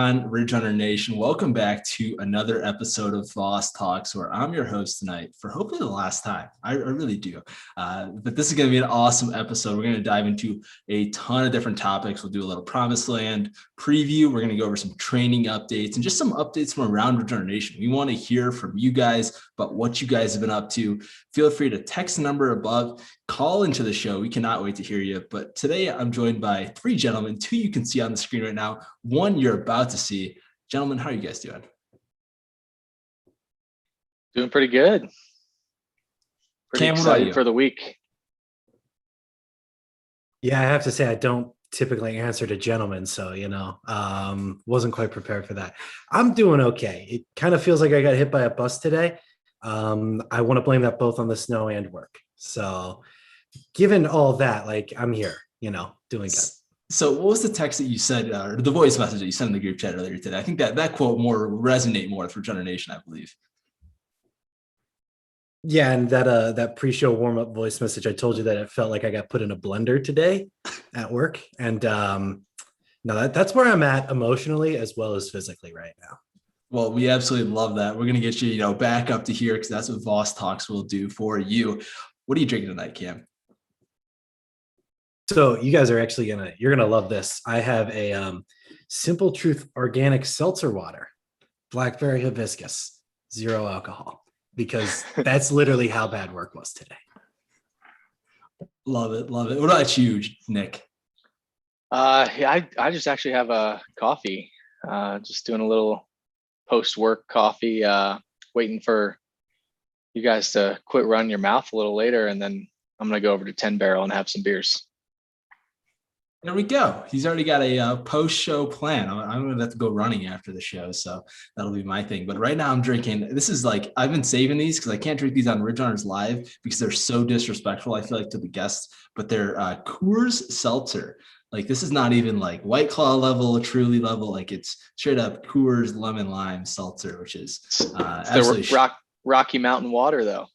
on, Ridge Runner Nation? Welcome back to another episode of VOSS Talks, where I'm your host tonight for hopefully the last time. I really do. But this is going to be an awesome episode. We're going to dive into a ton of different topics. We'll do a little Promised Land preview. We're going to go over some training updates and just some updates from around Ridge Runner Nation. We want to hear from you guys about what you guys have been up to. Feel free to text the number above, call into the show. We cannot wait to hear you. But today I'm joined by three gentlemen, two you can see on the screen right now, one you're about to see. Gentlemen, how are you guys doing? Doing pretty good. Pretty Cam, excited for the week. Yeah, I have to say I don't typically answer to gentlemen, so wasn't quite prepared for that. I'm doing okay. It kind of feels like I got hit by a bus today. I want to blame that both on the snow and work. So given all that, I'm here, doing good. So what was the text that you said, or the voice message that you sent in the group chat earlier today? I think that quote more resonate more with Ridge Runner Nation, I believe. Yeah, and that pre-show warm-up voice message, I told you that it felt like I got put in a blender today at work. And no, that's where I'm at emotionally as well as physically right now. Well, we absolutely love that. We're going to get you, back up to here because that's what VOSS Talks will do for you. What are you drinking tonight, Cam? So you guys are actually you're gonna love this. I have a Simple Truth organic seltzer water, blackberry hibiscus, 0 alcohol, because that's literally how bad work was today. Love it. What about you, Nick? Yeah, I just actually have a coffee. Just doing a little post-work coffee, waiting for you guys to quit running your mouth a little later, and then I'm gonna go over to 10 Barrel and have some beers. There we go. He's already got a post-show plan. I'm going to have to go running after the show, so that'll be my thing. But right now I'm drinking. This is I've been saving these because I can't drink these on Ridge Runners Live because they're so disrespectful, I feel like, to the guests. But they're Coors Seltzer. This is not even White Claw level, Truly level. It's straight up Coors Lemon Lime Seltzer, which is the Rocky Mountain water, though.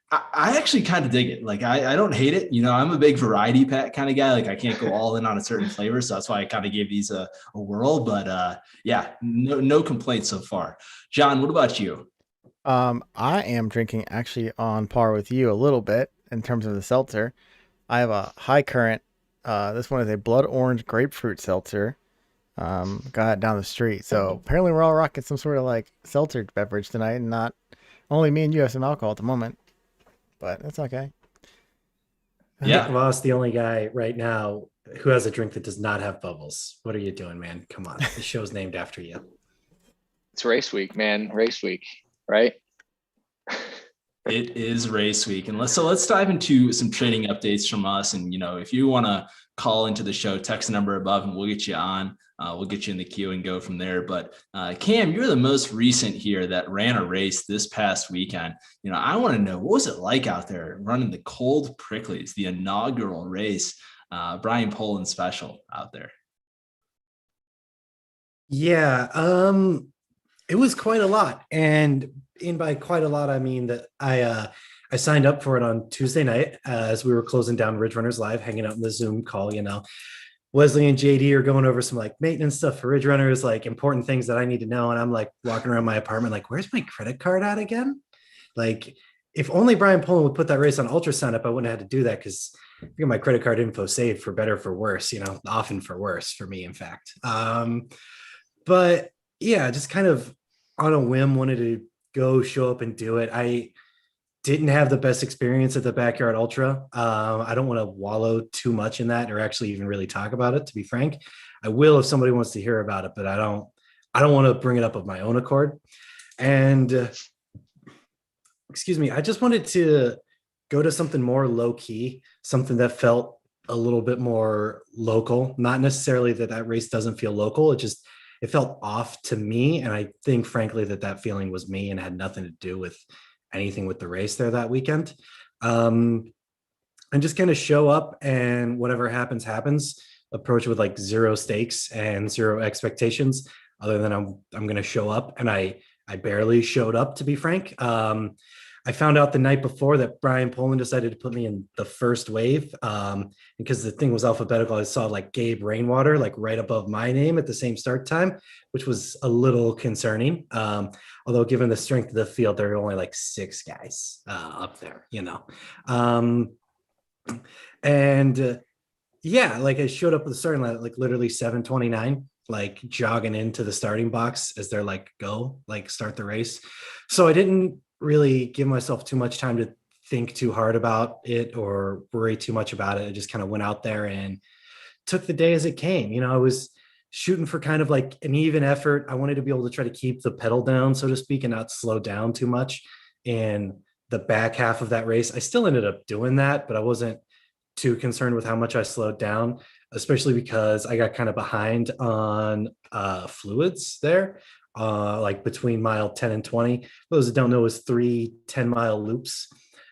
I actually kind of dig it. I don't hate it. I'm a big variety pack kind of guy. I can't go all in on a certain flavor. So that's why I kind of gave these a whirl. But yeah, no complaints so far. John, what about you? I am drinking actually on par with you a little bit in terms of the seltzer. I have a High Current. This one is a blood orange grapefruit seltzer. Got it down the street. So apparently we're all rocking some sort of seltzer beverage tonight, and not only me and you have some alcohol at the moment. But that's okay. Yeah, Voss, the only guy right now who has a drink that does not have bubbles. What are you doing, man? Come on, the show's named after you. It's race week, man. Race week, right? It is race week, and let's dive into some training updates from us. And if you want to call into the show, text the number above, and we'll get you on. We'll get you in the queue and go from there. But Cam, you're the most recent here that ran a race this past weekend. I want to know, what was it like out there running the Cold Pricklies, the inaugural race, Brian Poland special out there? Yeah, it was quite a lot. And by quite a lot, I mean that I signed up for it on Tuesday night as we were closing down Ridge Runners Live, hanging out in the Zoom call, Wesley and JD are going over some maintenance stuff for Ridge Runners, important things that I need to know. And I'm walking around my apartment, where's my credit card at again? If only Brian Poland would put that race on ultrasound up, I wouldn't have had to do that because I got my credit card info saved for better, for worse, often for worse for me, in fact. But yeah, just kind of on a whim wanted to go show up and do it. I didn't have the best experience at the Backyard Ultra. I don't want to wallow too much in that or actually even really talk about it, to be frank. I will if somebody wants to hear about it, but I don't want to bring it up of my own accord. And excuse me, I just wanted to go to something more low key, something that felt a little bit more local. Not necessarily that race doesn't feel local. It felt off to me. And I think frankly that feeling was me and had nothing to do with anything with the race there that weekend. And just kind of show up and whatever happens, approach with 0 stakes and 0 expectations other than I'm going to show up. And I barely showed up, to be frank. I I found out the night before that Brian Poland decided to put me in the first wave, because the thing was alphabetical. I saw like Gabe Rainwater like right above my name at the same start time, which was a little concerning. Although given the strength of the field, there are only like 6 guys up there, Um, and yeah, like I showed up at the starting line at like literally 7:29, like jogging into the starting box as they're like, go, like start the race. So I didn't really give myself too much time to think too hard about it or worry too much about it. I just kind of went out there and took the day as it came. I was shooting for kind of like an even effort. I wanted to be able to try to keep the pedal down, so to speak, and not slow down too much in the back half of that race. I still ended up doing that, but I wasn't too concerned with how much I slowed down, especially because I got kind of behind on fluids there, like between mile 10 and 20. For those that don't know, is 3 10-mile loops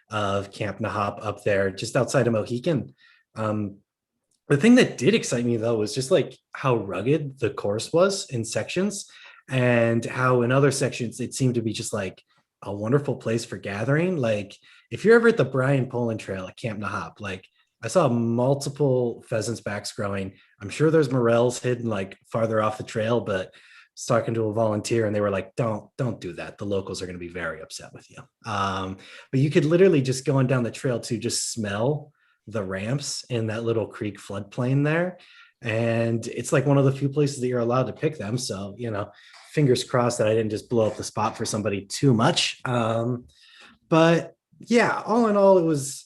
of Camp Nahop up there just outside of Mohican. The thing that did excite me though was just like how rugged the course was in sections, and how in other sections it seemed to be just like a wonderful place for gathering. Like if you're ever at the Brian Poland Trail at Camp Nahop, like I saw multiple pheasants backs growing. I'm sure there's morels hidden like farther off the trail, but I was talking to a volunteer and they were like, don't do that. The locals are going to be very upset with you. But you could literally just going down the trail to just smell the ramps in that little creek floodplain there. And it's like one of the few places that you're allowed to pick them. So, fingers crossed that I didn't just blow up the spot for somebody too much. But yeah, all in all, it was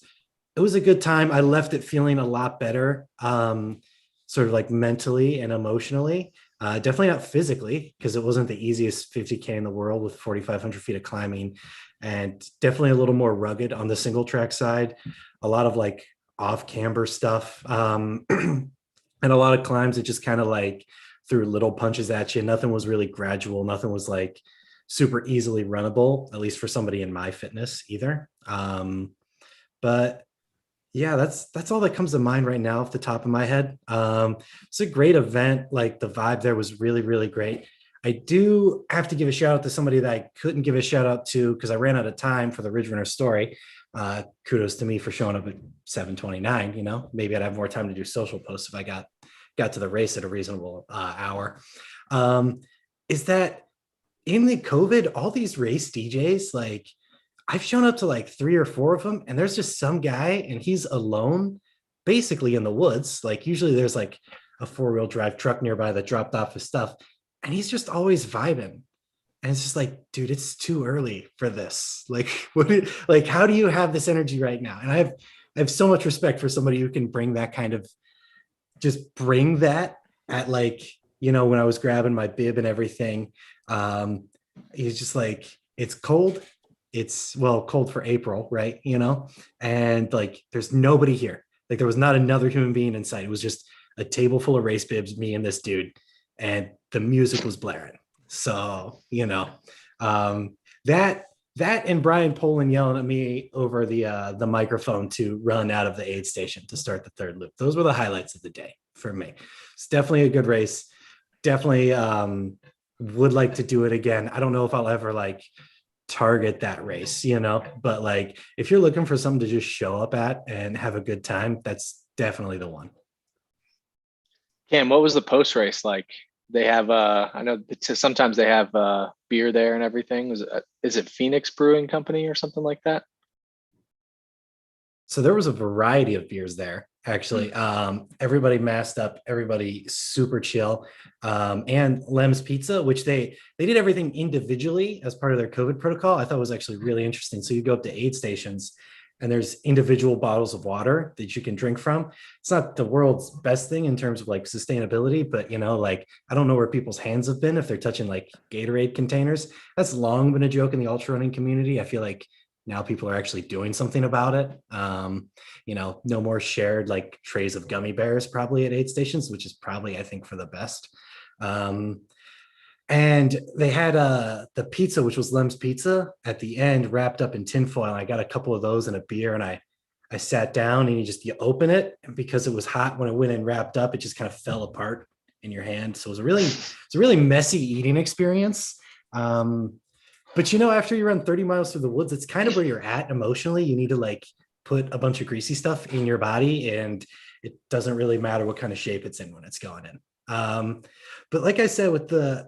a good time. I left it feeling a lot better, sort of like mentally and emotionally. Definitely not physically, because it wasn't the easiest 50K in the world with 4,500 feet of climbing, and definitely a little more rugged on the single track side. A lot of like off camber stuff, and a lot of climbs that just kind of like threw little punches at you. Nothing was really gradual. Nothing was like super easily runnable, at least for somebody in my fitness either. But yeah, that's all that comes to mind right now off the top of my head. It's a great event. Like the vibe there was really, really great. I do have to give a shout out to somebody that I couldn't give a shout out to because I ran out of time for the Ridge Runner story. Kudos to me for showing up at 7:29. Maybe I'd have more time to do social posts if I got to the race at a reasonable hour. Is that in the COVID, all these race DJs, like I've shown up to like 3 or 4 of them, and there's just some guy and he's alone basically in the woods. Like usually there's like a 4-wheel drive truck nearby that dropped off his stuff, and he's just always vibing. And it's just like, dude, it's too early for this. Like, like, how do you have this energy right now? And I have so much respect for somebody who can bring that kind of, just bring that at like, when I was grabbing my bib and everything. He's just like, it's cold. It's cold for April, right? And like, there's nobody here. Like there was not another human being in sight. It was just a table full of race bibs, me and this dude, and the music was blaring. So, that and Brian Poland yelling at me over the microphone to run out of the aid station to start the third loop. Those were the highlights of the day for me. It's definitely a good race. Definitely would like to do it again. I don't know if I'll ever like target that race, but like if you're looking for something to just show up at and have a good time, that's definitely the one. Cam, what was the post race like? They have I know sometimes they have beer there and everything. Is it Phoenix Brewing Company or something like that? So there was a variety of beers there, actually. Everybody masked up, everybody super chill. And Lem's Pizza, which they did everything individually as part of their COVID protocol. I thought was actually really interesting. So you go up to aid stations and there's individual bottles of water that you can drink from. It's not the world's best thing in terms of like sustainability, but like I don't know where people's hands have been if they're touching like Gatorade containers. That's long been a joke in the ultra running community. I feel like now people are actually doing something about it. No more shared like trays of gummy bears probably at aid stations, which is probably, I think, for the best. And they had the pizza, which was Lem's Pizza, at the end wrapped up in tinfoil. And I got a couple of those and a beer, and I sat down and you open it, and because it was hot when it went in wrapped up, it just kind of fell apart in your hand. So it was a really messy eating experience. But But after you run 30 miles through the woods, it's kind of where you're at emotionally. You need to like put a bunch of greasy stuff in your body, and it doesn't really matter what kind of shape it's in when it's going in. But like I said, with the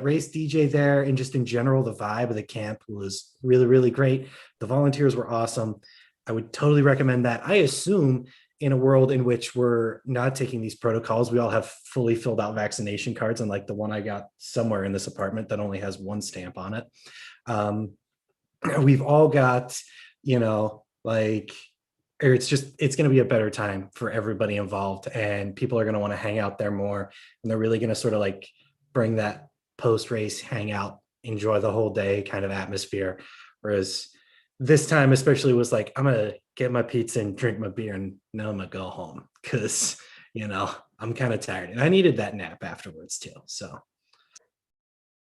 race DJ there and just in general, the vibe of the camp was really, really great. The volunteers were awesome. I would totally recommend that. I assume in a world in which we're not taking these protocols, we all have fully filled out vaccination cards, unlike the one I got somewhere in this apartment that only has one stamp on it. We've all got, like, or it's going to be a better time for everybody involved, and people are going to want to hang out there more, and they're really going to sort of like bring that post-race hangout, enjoy the whole day kind of atmosphere. Whereas this time especially was like, I'm gonna get my pizza and drink my beer, and now I'm gonna go home because I'm kind of tired, and I needed that nap afterwards too. So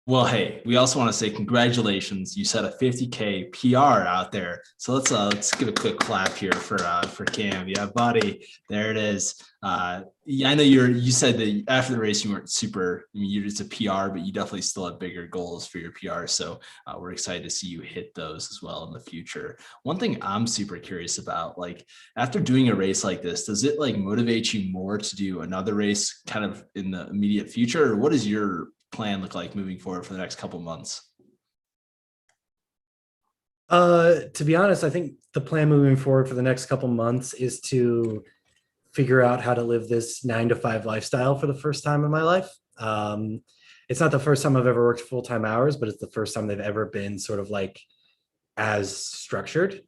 Well, hey, we also want to say congratulations. You set a 50K PR out there. So let's give a quick clap here for Cam. Yeah, buddy, there it is. Yeah, I know you said that after the race you weren't super. I mean, you're just a PR, but you definitely still have bigger goals for your PR. So we're excited to see you hit those as well in the future. One thing I'm super curious about, like after doing a race like this, does it like motivate you more to do another race kind of in the immediate future, or what is your plan look like moving forward for the next couple months? to be honest, I think the plan moving forward for the next couple months is to figure out how to live this 9 to 5 lifestyle for the first time in my life. It's not the first time I've ever worked full-time hours, but it's the first time they've ever been sort of like as structured,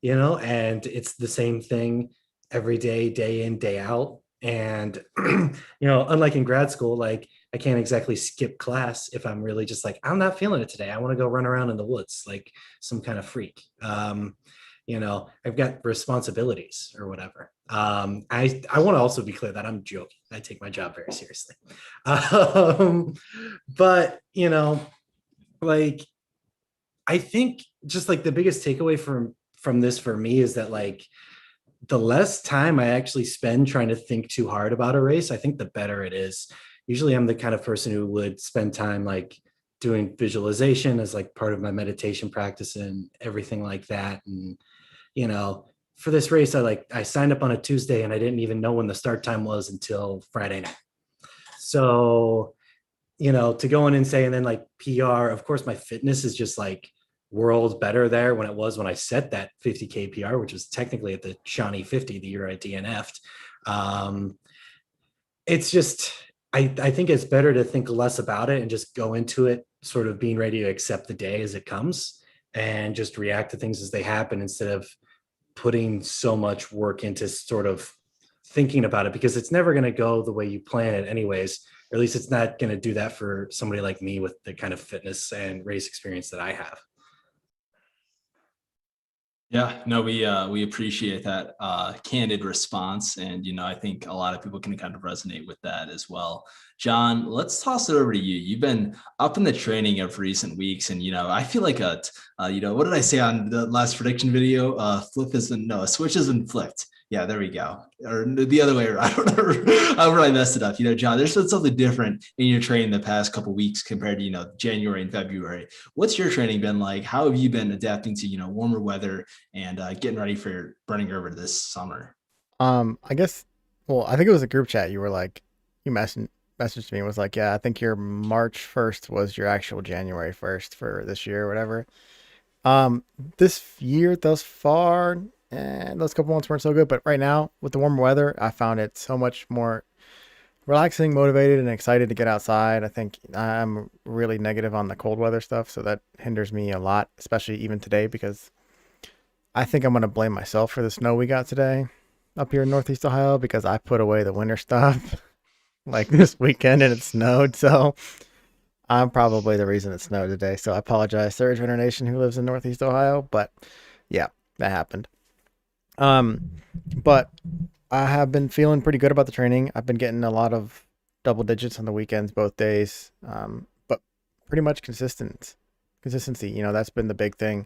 and it's the same thing every day in, day out. And, unlike in grad school, like I can't exactly skip class if I'm really just like, I'm not feeling it today. I want to go run around in the woods like some kind of freak. I've got responsibilities or whatever. I want to also be clear that I'm joking. I take my job very seriously. But, like, I think just like the biggest takeaway from this for me is that like the less time I actually spend trying to think too hard about a race, I think the better it is. Usually I'm the kind of person who would spend time like doing visualization as like part of my meditation practice and everything like that. And, for this race, I signed up on a Tuesday and I didn't even know when the start time was until Friday night. So, to go in and say, and then like PR, of course, my fitness is just like worlds better there when it was when I set that 50K PR, which was technically at the Shawnee 50, the year I DNF'd. It's just, I think it's better to think less about it and just go into it sort of being ready to accept the day as it comes and just react to things as they happen instead of putting so much work into sort of thinking about it, because it's never going to go the way you plan it anyways, or at least it's not going to do that for somebody like me with the kind of fitness and race experience that I have. Yeah, no, we appreciate that candid response, and I think a lot of people can kind of resonate with that as well. John, let's toss it over to you. You've been up in the training of recent weeks, and I feel like what did I say on the last prediction video? A switch isn't flipped. Yeah, there we go. Or the other way around. I really messed it up. John, there's been something different in your training the past couple of weeks compared to January and February. What's your training been like? How have you been adapting to warmer weather and getting ready for running over this summer? I guess, well, I think it was a group chat. You were like, you messaged me and was like, yeah, I think your March 1st was your actual January 1st for this year or whatever. This year thus far, and those couple months weren't so good, but right now with the warmer weather, I found it so much more relaxing, motivated, and excited to get outside. I think I'm really negative on the cold weather stuff, so that hinders me a lot, especially even today, because I think I'm going to blame myself for the snow we got today up here in Northeast Ohio, because I put away the winter stuff like this weekend and it snowed. So I'm probably the reason it snowed today. So I apologize, Surge Runner Nation who lives in Northeast Ohio, but yeah, that happened. But I have been feeling pretty good about the training. I've been getting a lot of double digits on the weekends, both days. But pretty much consistency. That's been the big thing.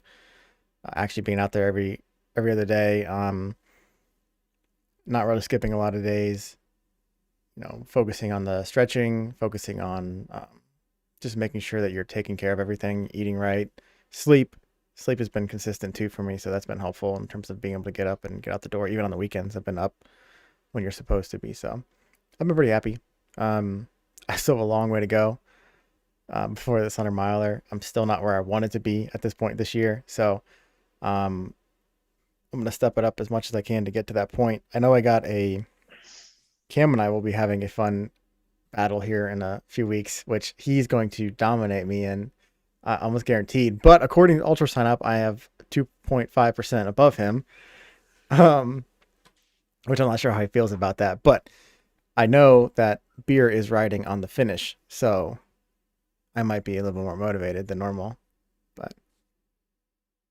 Actually being out there every other day. Not really skipping a lot of days. Focusing on the stretching, focusing on just making sure that you're taking care of everything, eating right, sleep. Sleep has been consistent too for me, so that's been helpful in terms of being able to get up and get out the door. Even on the weekends, I've been up when you're supposed to be. So I've been pretty happy. I still have a long way to go before this 100 miler. I'm still not where I wanted to be at this point this year. So I'm going to step it up as much as I can to get to that point. I know Cam and I will be having a fun battle here in a few weeks, which he's going to dominate me in, almost guaranteed. But according to Ultra Sign Up, I have 2.5% above him, which I'm not sure how he feels about that. But I know that beer is riding on the finish, so I might be a little bit more motivated than normal. But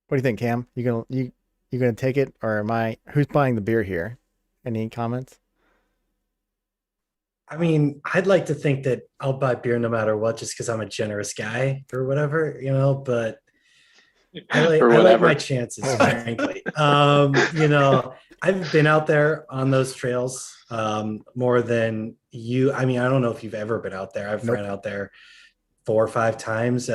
what do you think, Cam? You gonna take it, or am I? Who's buying the beer here? Any comments? I mean, I'd like to think that I'll buy beer no matter what, just because I'm a generous guy or whatever, but I Or like my whatever. chances, frankly. I've been out there on those trails more than you. I mean, I don't know if you've ever been out there. I've Nope. ran out there 4 or 5 times,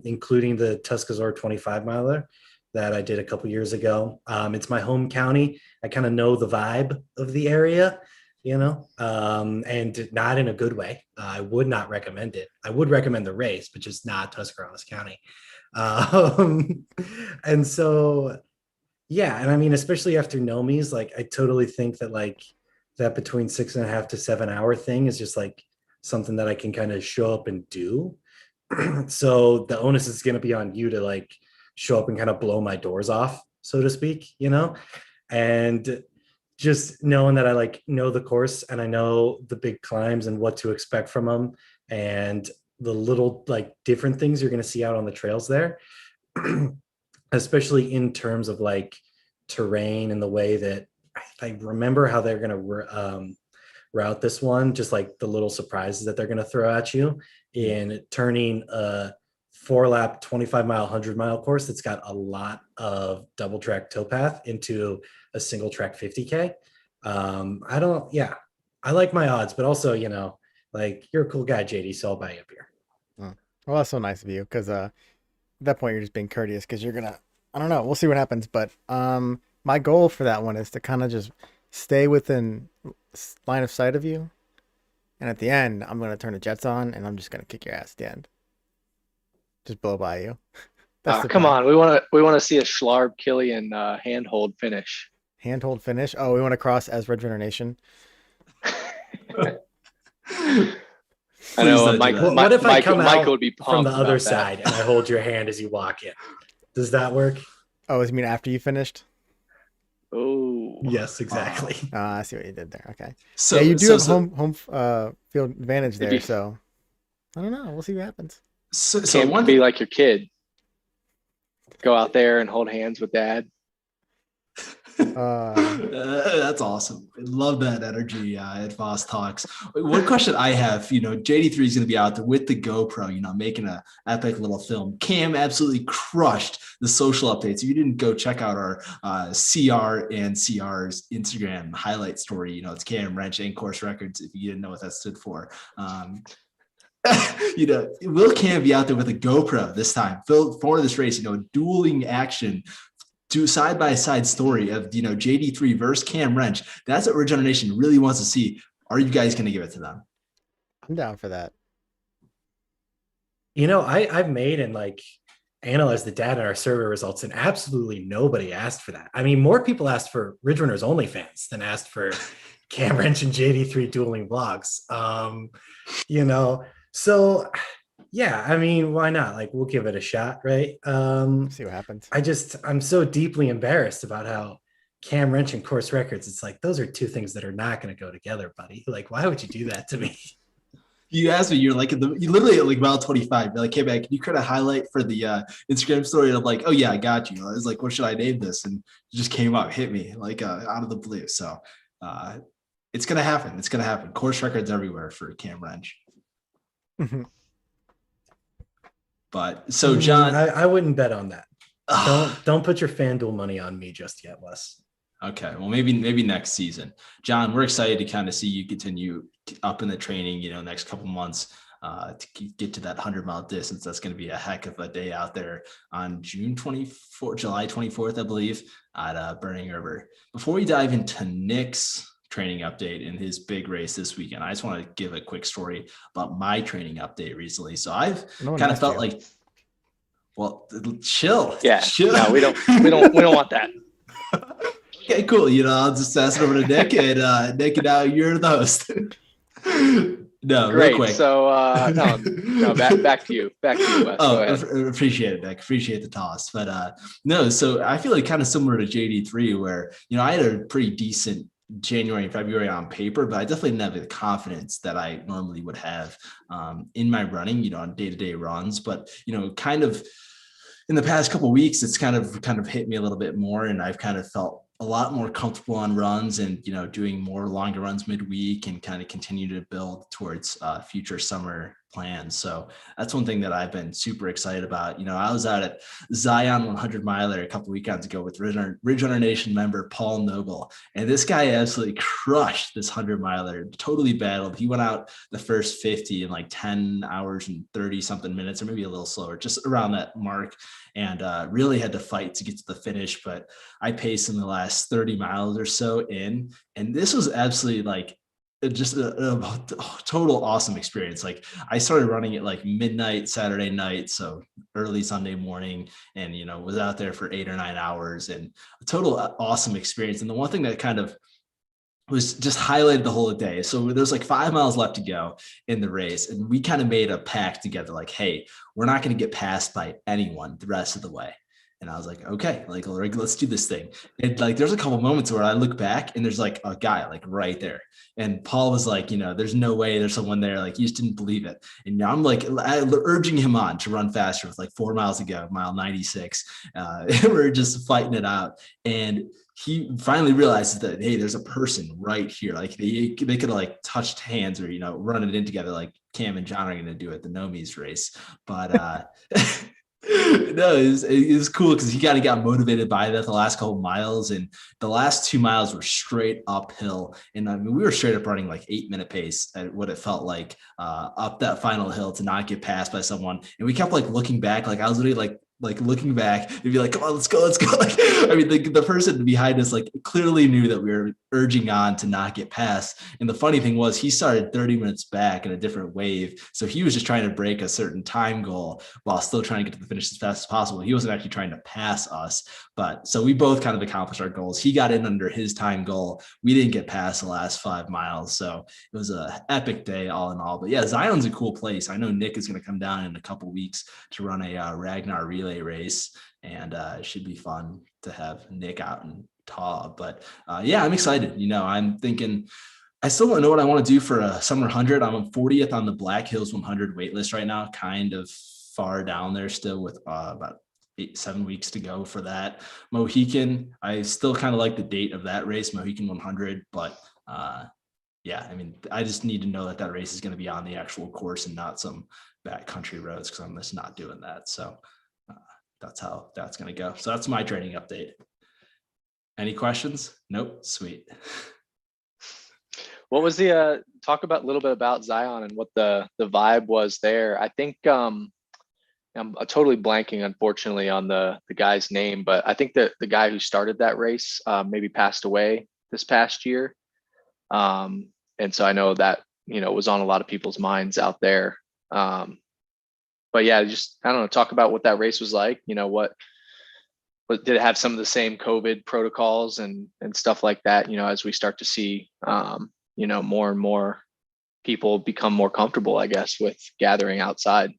including the Tuscaloosa 25 miler that I did a couple years ago. It's my home county. I kind of know the vibe of the area, and not in a good way. I would not recommend it. I would recommend the race, but just not Tuscarawas County. And so, yeah. And I mean, especially after Nomies, like I totally think that that between 6.5 to 7 hour thing is just like something that I can kind of show up and do. So the onus is going to be on you to like show up and kind of blow my doors off, so to speak, and just knowing that I like know the course and I know the big climbs and what to expect from them and the little like different things you're going to see out on the trails there, especially in terms of like terrain and the way that I remember how they're going to route this one, just like the little surprises that they're going to throw at you in turning a 4-lap 25-mile 100-mile course that's got a lot of double track towpath into a single track 50K. I like my odds, but also, like you're a cool guy, JD, so I'll buy you a beer. Well, that's so nice of you, because at that point you're just being courteous, because you're gonna, I don't know, we'll see what happens. But my goal for that one is to kind of just stay within line of sight of you, and at the end I'm gonna turn the jets on and I'm just gonna kick your ass at the end, just blow by you. That's the Come plan. on, we want to see a Schlarb Killian handhold finish. Handhold finish. Oh, we want to cross as Red Runner Nation. I know don't do Mike. that. What if I come Michael out would be from pumped the other about that. side and I hold your hand as you walk in? Does that work? Oh, you mean after you finished? Oh, Yes, exactly. I see what you did there. Okay. So Yeah, you do so, have so, home field advantage there, Maybe. so I don't know. We'll see what happens. so Cam one could be like your kid. Go out there and hold hands with dad. That's awesome. I love that energy at VOSS Talks. One question I have, JD3 is going to be out there with the GoPro, making an epic little film. Cam absolutely crushed the social updates. If you didn't go check out our CR and CR's Instagram highlight story, it's Cam Wrench and Course Records, if you didn't know what that stood for. Will Cam be out there with a GoPro this time for this race, dueling action, do side-by-side story of, JD3 versus Cam Wrench. That's what Ridge Runner Nation really wants to see. Are you guys going to give it to them? I'm down for that. I've made and like analyzed the data in our survey results, and absolutely nobody asked for that. I mean, more people asked for Ridge Runners OnlyFans than asked for Cam Wrench and JD3 dueling vlogs. So yeah, I mean, why not? Like, we'll give it a shot, right? See what happens. I'm so deeply embarrassed about how Cam Wrench and Course Records, it's like, those are two things that are not going to go together, buddy. Like, why would you do that to me? You asked me, you're like, you literally at like mile 25, you're like, hey, man, can you create a highlight for the Instagram story? And I'm like, oh yeah, I got you. I was like, what should I name this? And it just came up, hit me like out of the blue. So it's going to happen. It's going to happen. Course Records everywhere for Cam Wrench. But so John, I wouldn't bet on that. Don't put your FanDuel money on me just yet, Wes. Okay, well, maybe next season. John, we're excited to kind of see you continue up in the training, next couple months. to get to that 100-mile distance. That's going to be a heck of a day out there on July 24th, I believe, at Burning River. Before we dive into Nick's training update and his big race this weekend, I just want to give a quick story about my training update recently. So I've kind of felt like, well, chill. Yeah. Chill. No, we don't want that. Okay, cool. I'll just pass it over to Nick, and Nick, and now you're the host. No, Great. real quick. So no, back to you. Wes. Oh, appreciate it, Nick. Appreciate the toss. But no, so I feel like kind of similar to JD3, where I had a pretty decent January and February on paper, but I definitely didn't have the confidence that I normally would have in my running, on day-to-day runs. But kind of in the past couple of weeks, it's kind of hit me a little bit more, and I've kind of felt a lot more comfortable on runs and, doing more longer runs midweek and kind of continue to build towards future summer plans. So that's one thing that I've been super excited about. I was out at Zion 100 miler a couple weekends ago with Ridge Runner Nation member Paul Noble, and this guy absolutely crushed this 100 miler, totally battled. He went out the first 50 in like 10 hours and 30 something minutes, or maybe a little slower, just around that mark, and really had to fight to get to the finish. But I paced in the last 30 miles or so in, and this was absolutely like just a total awesome experience. Like I started running at like midnight Saturday night, so early Sunday morning, and was out there for 8 or 9 hours, and a total awesome experience. And the one thing that kind of was just highlighted the whole day. So there's like 5 miles left to go in the race, and we kind of made a pact together, like, hey, we're not going to get passed by anyone the rest of the way. And I was like, okay, like, let's do this thing. And like, there's a couple moments where I look back and there's like a guy like right there. And Paul was like, there's no way there's someone there. Like, he just didn't believe it. And now I'm like urging him on to run faster with like 4 miles to go, mile 96. We're just fighting it out. And he finally realizes that, hey, there's a person right here. Like they could have like touched hands or, run it in together. Like Cam and John are going to do at the Nomies race. But, no, it was cool because he kind of got motivated by that the last couple of miles, and the last 2 miles were straight uphill. And I mean, we were straight up running like 8-minute pace at what it felt like up that final hill to not get passed by someone. And we kept like looking back, like I was literally like looking back and be like, come on, let's go. Like, I mean, the person behind us like clearly knew that we were urging on to not get past. And the funny thing was he started 30 minutes back in a different wave. So he was just trying to break a certain time goal while still trying to get to the finish as fast as possible. He wasn't actually trying to pass us. But so we both kind of accomplished our goals. He got in under his time goal. We didn't get past the last 5 miles. So it was an epic day all in all. But yeah, Zion's a cool place. I know Nick is going to come down in a couple of weeks to run a Ragnar relay race, and it should be fun to have Nick out in Taw. But yeah, I'm excited. I'm thinking I still don't know what I want to do for a summer 100. I'm 40th on the Black Hills 100 wait list right now, kind of far down there still with about 7 weeks to go for that. Mohican, I still kind of like the date of that race, Mohican 100, but yeah, I mean, I just need to know that race is going to be on the actual course and not some backcountry roads, because I'm just not doing that. So that's how that's going to go. So that's my training update. Any questions? Nope. Sweet. What was the talk about a little bit about Zion and what the vibe was there? I think I'm totally blanking, unfortunately, on the guy's name, but I think that the guy who started that race maybe passed away this past year. And so I know that, was on a lot of people's minds out there. But yeah, just, I don't know, talk about what that race was like. What did it have some of the same COVID protocols and stuff like that, as we start to see, more and more people become more comfortable, I guess, with gathering outside.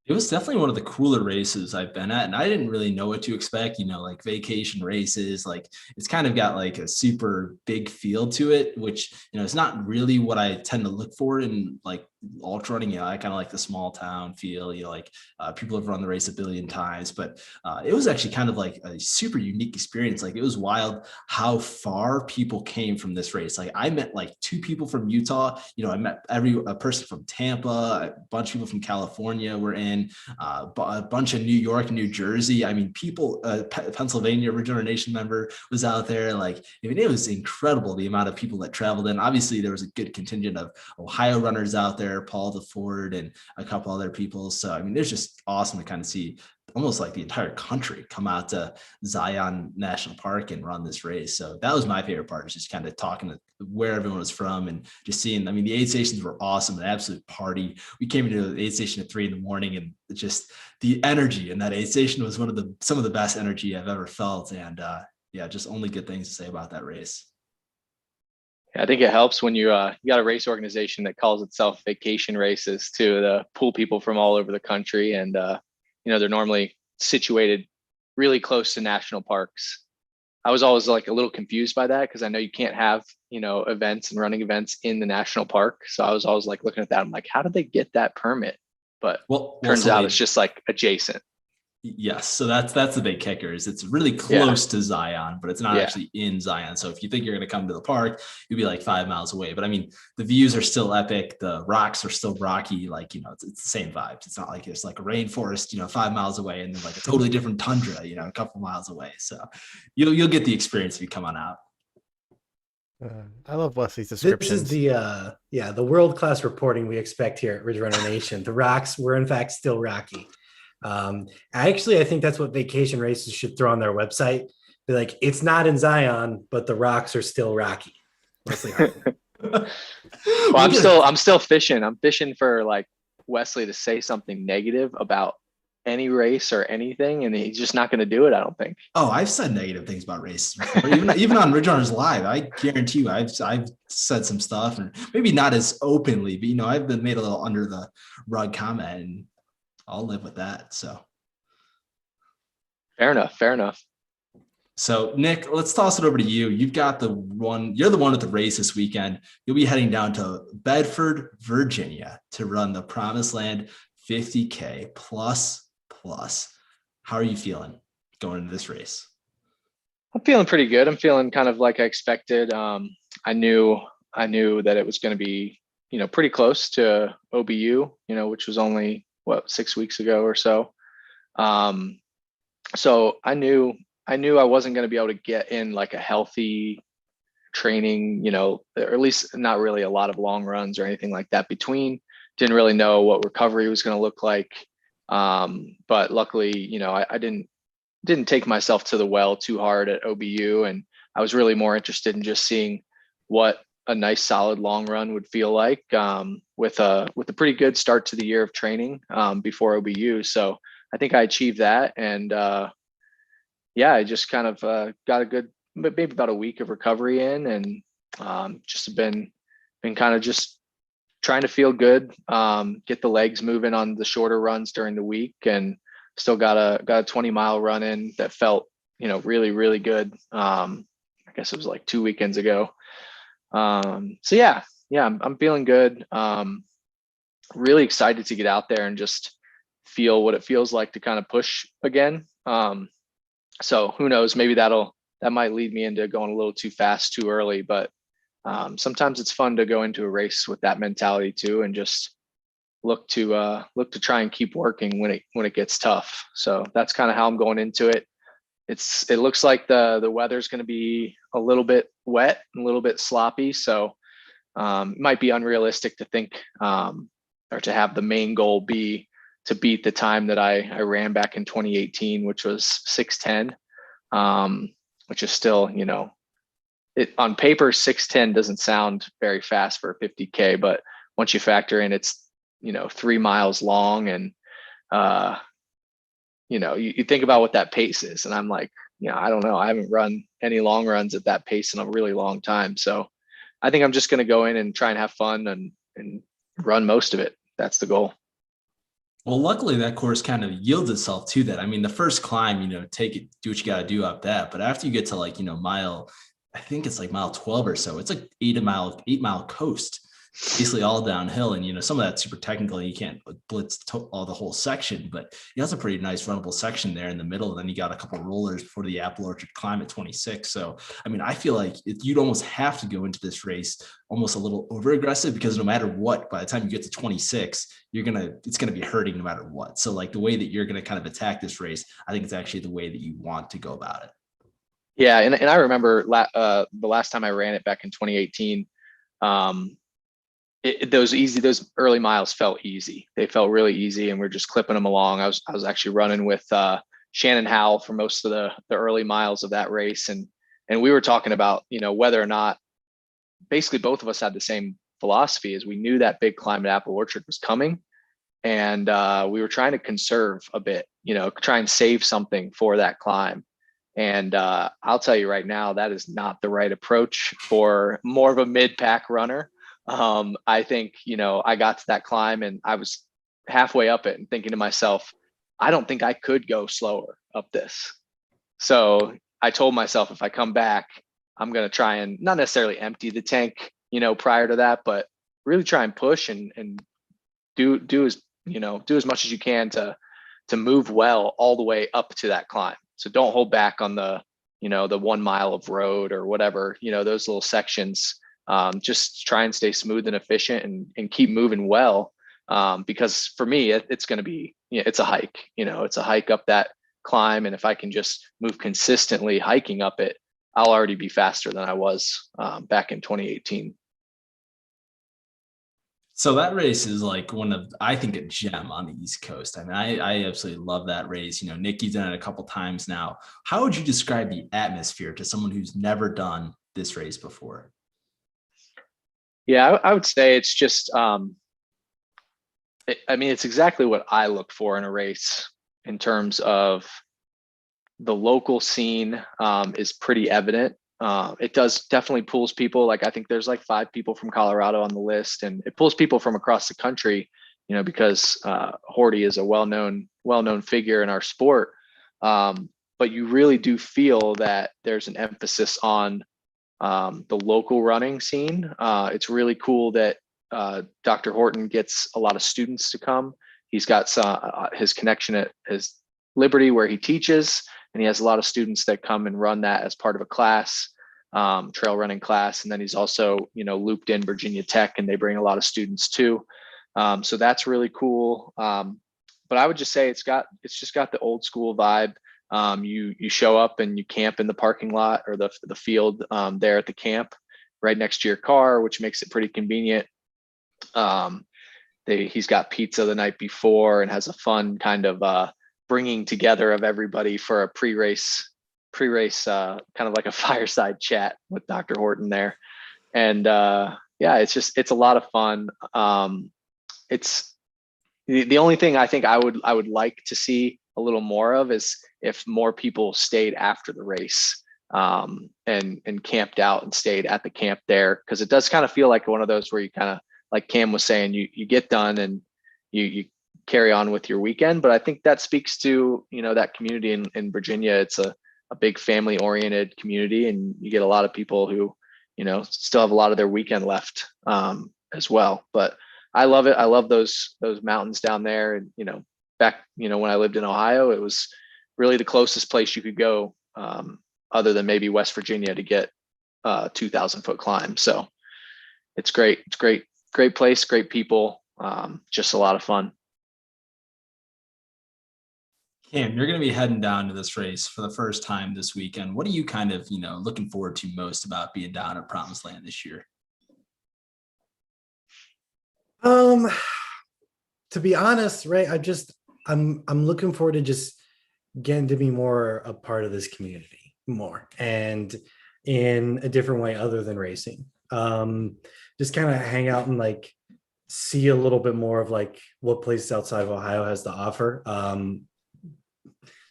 It was definitely one of the cooler races I've been at, and I didn't really know what to expect, like vacation races, like it's kind of got like a super big feel to it, which, it's not really what I tend to look for in like ultra running. I kind of like the small town feel, like people have run the race a billion times, but it was actually kind of like a super unique experience. Like it was wild how far people came from this race. Like I met like 2 people from Utah, I met a person from Tampa, a bunch of people from California were in, a bunch of New York, New Jersey. I mean, people, Pennsylvania Original Nation member was out there. Like, I mean, it was incredible the amount of people that traveled in. Obviously, there was a good contingent of Ohio runners out there. there, Paul DeFord and a couple other people. So, I mean, it's just awesome to kind of see almost like the entire country come out to Zion National Park and run this race. So that was my favorite part, is just kind of talking to where everyone was from and just seeing, I mean, the aid stations were awesome, an absolute party. We came into the aid station at 3 a.m, and just the energy in that aid station was some of the best energy I've ever felt. And yeah, just only good things to say about that race. I think it helps when you got a race organization that calls itself Vacation Races to pull people from all over the country, and they're normally situated really close to national parks. I was always like a little confused by that, because I know you can't have events and running events in the national park. So I was always like looking at that. I'm like, how did they get that permit? But turns out it's just like adjacent. Yes, so that's the big kicker, is it's really close to Zion, but it's not actually in Zion. So if you think you're going to come to the park, you'll be like 5 miles away. But I mean, the views are still epic. The rocks are still rocky. Like, it's the same vibes. It's not like it's like a rainforest, 5 miles away, and then like a totally different tundra, a couple miles away. So you'll get the experience if you come on out. I love Wesley's descriptions. This is the world-class reporting we expect here at Ridge Runner Nation. The rocks were in fact still rocky. I think that's what Vacation Races should throw on their website. Be like, it's not in Zion, but the rocks are still rocky. Well, I'm still fishing. I'm fishing for like Wesley to say something negative about any race or anything, and he's just not going to do it, I don't think. Oh, I've said negative things about races before. even on Ridge Runners Live. I guarantee you, I've said some stuff, and maybe not as openly, but I've been made a little under the rug comment, and I'll live with that. So fair enough. So Nick, let's toss it over to you. You're the one at the race this weekend. You'll be heading down to Bedford, Virginia to run the Promised Land 50K plus. How are you feeling going into this race? I'm feeling pretty good. I'm feeling kind of like I expected. I knew that it was going to be, pretty close to OBU, which was only 6 weeks ago or so. So I knew I wasn't going to be able to get in like a healthy training, or at least not really a lot of long runs or anything like that between. Didn't really know what recovery was going to look like. But luckily, I didn't take myself to the well too hard at OBU, and I was really more interested in just seeing what a nice solid long run would feel like, with a pretty good start to the year of training, before OBU. So I think I achieved that. And, I just kind of, got a good, maybe about a week of recovery in, and, just been kind of just trying to feel good, get the legs moving on the shorter runs during the week, and still got a 20-mile run in that felt, really, really good. I guess it was like 2 weekends ago. I'm feeling good. Really excited to get out there and just feel what it feels like to kind of push again. So who knows, maybe that might lead me into going a little too fast too early, but sometimes it's fun to go into a race with that mentality too, and just look to try and keep working when it gets tough. So that's kind of how I'm going into it. It looks like the weather's going to be a little bit wet and a little bit sloppy. So it might be unrealistic to think, or to have the main goal be to beat the time that I ran back in 2018, which was 6:10, which is still, on paper, 6:10 doesn't sound very fast for a 50K, but once you factor in it's, 3 miles long, and, you think about what that pace is, and I'm like, I don't know. I haven't run any long runs at that pace in a really long time. So I think I'm just going to go in and try and have fun and run most of it. That's the goal. Well, luckily that course kind of yields itself to that. I mean, the first climb, take it, do what you got to do up that. But after you get to like, I think it's like mile 12 or so, it's like 8 mile coast, basically all downhill. And, some of that's super technical and you can't blitz all the whole section, but it has a pretty nice runnable section there in the middle. And then you got a couple of rollers before the apple orchard climb at 26. So, I mean, I feel like you'd almost have to go into this race almost a little over aggressive, because no matter what, by the time you get to 26, it's going to be hurting no matter what. So like the way that you're going to kind of attack this race, I think it's actually the way that you want to go about it. Yeah. And I remember the last time I ran it back in 2018, those early miles felt easy. They felt really easy, and we're just clipping them along. I was actually running with Shannon Howell for most of the early miles of that race, and we were talking about, you know, whether or not, basically both of us had the same philosophy, is we knew that big climb at Apple Orchard was coming, and we were trying to conserve a bit, you know, try and save something for that climb. And I'll tell you right now, that is not the right approach for more of a mid-pack runner. I think, you know, I got to that climb and I was halfway up it and thinking to myself, I don't think I could go slower up this. So I told myself, if I come back, I'm going to try and not necessarily empty the tank, you know, prior to that, but really try and push and do as, you know, do as much as you can to move well all the way up to that climb. So don't hold back on the, you know, the 1 mile of road or whatever, you know, those little sections. Just try and stay smooth and efficient and keep moving well. Because for me, it's going to be, you know, it's a hike, you know, it's a hike up that climb. And if I can just move consistently hiking up it, I'll already be faster than I was back in 2018. So that race is like one of, I think, a gem on the East Coast. I mean, I absolutely love that race. You know, Nick, you've done it a couple times now. How would you describe the atmosphere to someone who's never done this race before? Yeah, I would say it's just, I mean, it's exactly what I look for in a race in terms of the local scene is pretty evident. It does definitely pulls people. Like, I think there's like 5 people from Colorado on the list, and it pulls people from across the country, you know, because Horty is a well-known figure in our sport. But you really do feel that there's an emphasis on the local running scene. It's really cool that Dr. Horton gets a lot of students to come. He's got his connection at his Liberty where he teaches, and he has a lot of students that come and run that as part of a class, trail running class. And then he's also, you know, looped in Virginia Tech, and they bring a lot of students too. So that's really cool. But I would just say it's just got the old school vibe. You show up and you camp in the parking lot or the field there at the camp right next to your car, which makes it pretty convenient. He's got pizza the night before and has a fun kind of bringing together of everybody for a pre-race kind of like a fireside chat with Dr. Horton there. And yeah, it's a lot of fun. It's the only thing I think I would like to see a little more of is if more people stayed after the race and camped out and stayed at the camp there, because it does kind of feel like one of those where you kind of, like Cam was saying, you get done and you carry on with your weekend. But I think that speaks to, you know, that community in Virginia. It's a big family oriented community, and you get a lot of people who, you know, still have a lot of their weekend left as well. But I love it. I love those mountains down there. And, you know, back, you know, when I lived in Ohio, it was really the closest place you could go other than maybe West Virginia to get 2,000-foot climb. So it's great. It's great place, great people, just a lot of fun. Cam, you're going to be heading down to this race for the first time this weekend. What are you kind of, you know, looking forward to most about being down at Promised Land this year? To be honest, right, I'm looking forward to just getting to be more a part of this community more, and in a different way other than racing. Just kind of hang out and like see a little bit more of like what places outside of Ohio has to offer.